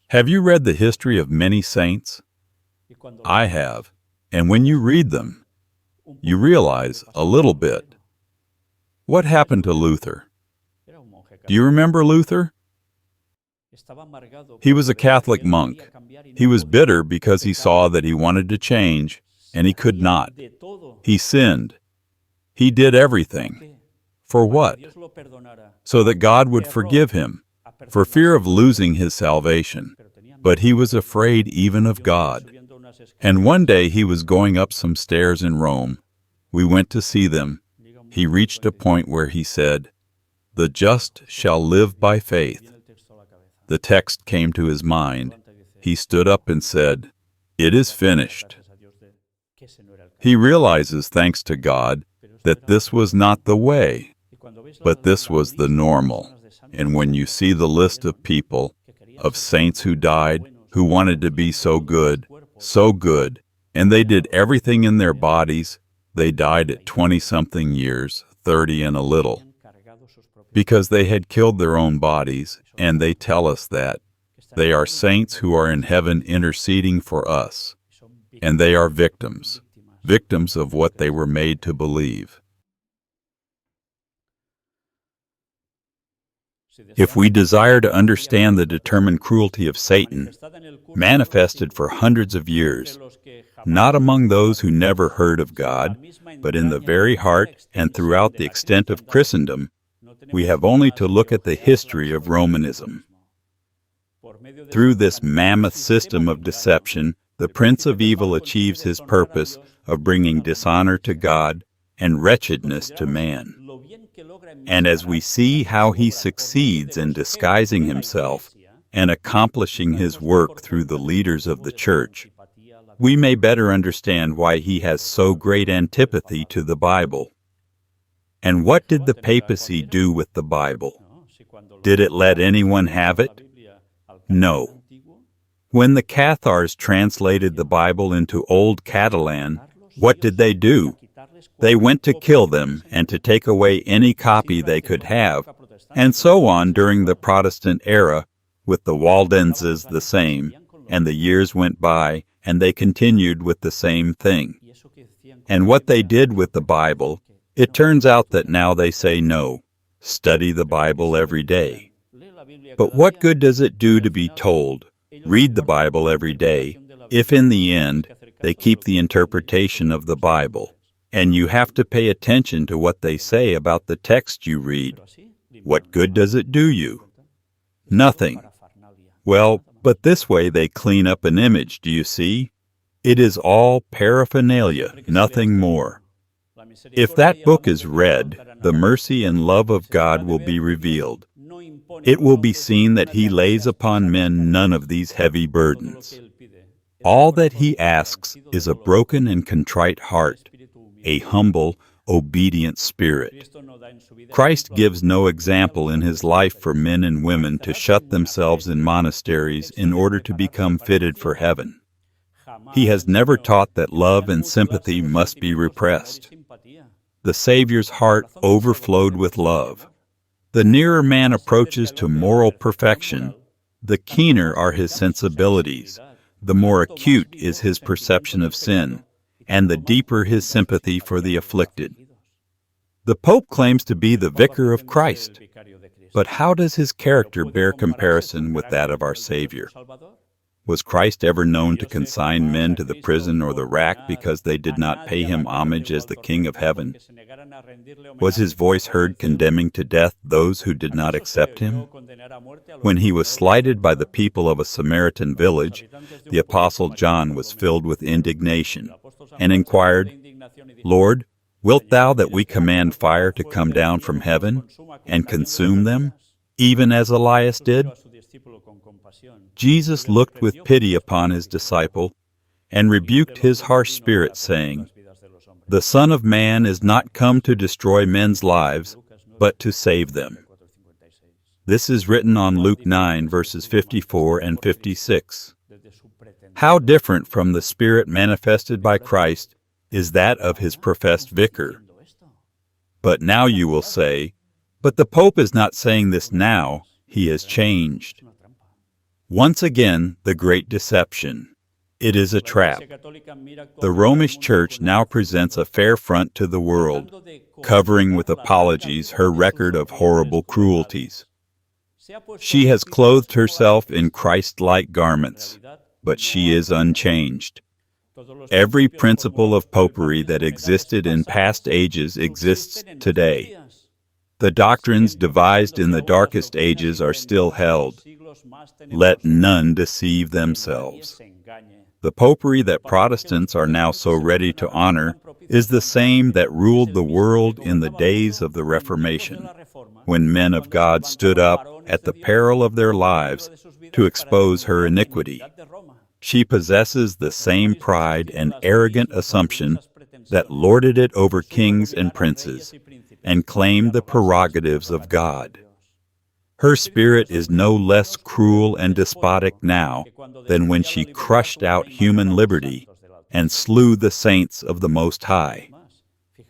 Speaker 1: Have you read the history of many saints? I have, and when you read them, you realize a little bit. What happened to Luther? Do you remember Luther? He was a Catholic monk. He was bitter because he saw that he wanted to change, and he could not. He sinned. He did everything. For what? So that God would forgive him, for fear of losing his salvation. But he was afraid even of God. And one day he was going up some stairs in Rome. We went to see them. He reached a point where he said, "The just shall live by faith." The text came to his mind. He stood up and said, "It is finished." He realizes, thanks to God, that this was not the way, but this was the normal. And when you see the list of people, of saints who died, who wanted to be so good, and they did everything in their bodies, they died at 20-something years, 30 and a little, because they had killed their own bodies, and they tell us that they are saints who are in heaven interceding for us, and they are victims of what they were made to believe. If we desire to understand the determined cruelty of Satan, manifested for hundreds of years, not among those who never heard of God, but in the very heart and throughout the extent of Christendom, we have only to look at the history of Romanism. Through this mammoth system of deception, the Prince of Evil achieves his purpose of bringing dishonor to God and wretchedness to man. And as we see how he succeeds in disguising himself and accomplishing his work through the leaders of the Church, we may better understand why he has so great antipathy to the Bible. And what did the papacy do with the Bible? Did it let anyone have it? No. When the Cathars translated the Bible into Old Catalan, what did they do? They went to kill them and to take away any copy they could have, and so on during the Protestant era, with the Waldenses the same, and the years went by, and they continued with the same thing. And what they did with the Bible, it turns out that now they say no, study the Bible every day. But what good does it do to be told, read the Bible every day, if in the end they keep the interpretation of the Bible, and you have to pay attention to what they say about the text you read? What good does it do you? Nothing. Well, but this way they clean up an image, do you see? It is all paraphernalia, nothing more. If that book is read, the mercy and love of God will be revealed. It will be seen that He lays upon men none of these heavy burdens. All that He asks is a broken and contrite heart, a humble, obedient spirit. Christ gives no example in his life for men and women to shut themselves in monasteries in order to become fitted for heaven. He has never taught that love and sympathy must be repressed. The Savior's heart overflowed with love. The nearer man approaches to moral perfection, the keener are his sensibilities, the more acute is his perception of sin, and the deeper his sympathy for the afflicted. The Pope claims to be the vicar of Christ, but how does his character bear comparison with that of our Savior? Was Christ ever known to consign men to the prison or the rack because they did not pay him homage as the King of Heaven? Was his voice heard condemning to death those who did not accept him? When he was slighted by the people of a Samaritan village, the Apostle John was filled with indignation and inquired, "Lord, wilt thou that we command fire to come down from heaven and consume them, even as Elias did?" Jesus looked with pity upon his disciple and rebuked his harsh spirit, saying, "The Son of Man is not come to destroy men's lives, but to save them." This is written on Luke 9, verses 54 and 56. How different from the spirit manifested by Christ is that of his professed vicar. But now you will say, "But the Pope is not saying this now, he has changed." Once again, the great deception. It is a trap. The Romish Church now presents a fair front to the world, covering with apologies her record of horrible cruelties. She has clothed herself in Christ-like garments, but she is unchanged. Every principle of popery that existed in past ages exists today. The doctrines devised in the darkest ages are still held. Let none deceive themselves. The popery that Protestants are now so ready to honor is the same that ruled the world in the days of the Reformation, when men of God stood up at the peril of their lives to expose her iniquity. She possesses the same pride and arrogant assumption that lorded it over kings and princes and claimed the prerogatives of God. Her spirit is no less cruel and despotic now than when she crushed out human liberty and slew the saints of the Most High.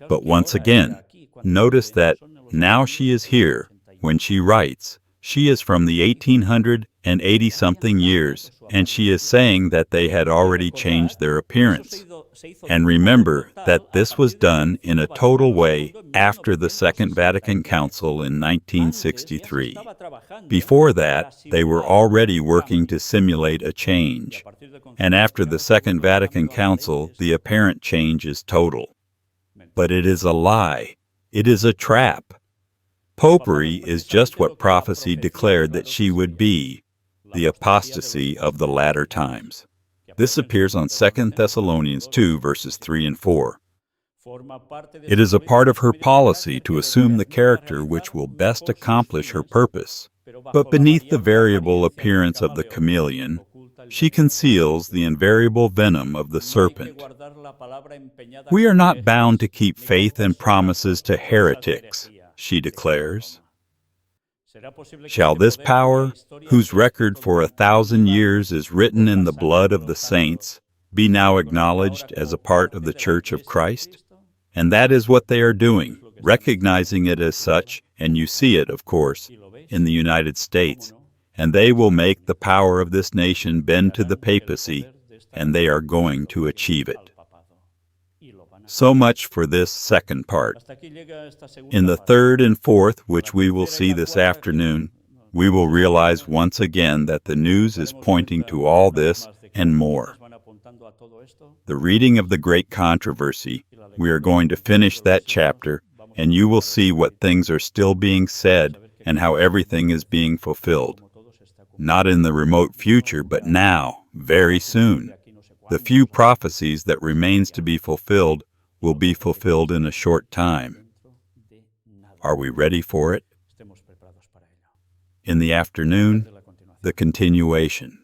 Speaker 1: But once again, notice that now she is here. When she writes, she is from the 1880-something years, and she is saying that they had already changed their appearance. And remember that this was done in a total way after the Second Vatican Council in 1963. Before that, they were already working to simulate a change. And after the Second Vatican Council, the apparent change is total. But it is a lie. It is a trap. Popery is just what prophecy declared that she would be, the apostasy of the latter times. This appears on 2 Thessalonians 2, verses 3 and 4. It is a part of her policy to assume the character which will best accomplish her purpose. But beneath the variable appearance of the chameleon, she conceals the invariable venom of the serpent. We are not bound to keep faith and promises to heretics, she declares. Shall this power, whose record for 1,000 years is written in the blood of the saints, be now acknowledged as a part of the Church of Christ? And that is what they are doing, recognizing it as such, and you see it, of course, in the United States, and they will make the power of this nation bend to the papacy, and they are going to achieve it. So much for this second part. In the third and fourth, which we will see this afternoon, we will realize once again that the news is pointing to all this and more. The reading of the great controversy, we are going to finish that chapter, and you will see what things are still being said and how everything is being fulfilled. Not in the remote future, but now, very soon. The few prophecies that remains to be fulfilled will be fulfilled in a short time. Are we ready for it? In the afternoon, the continuation.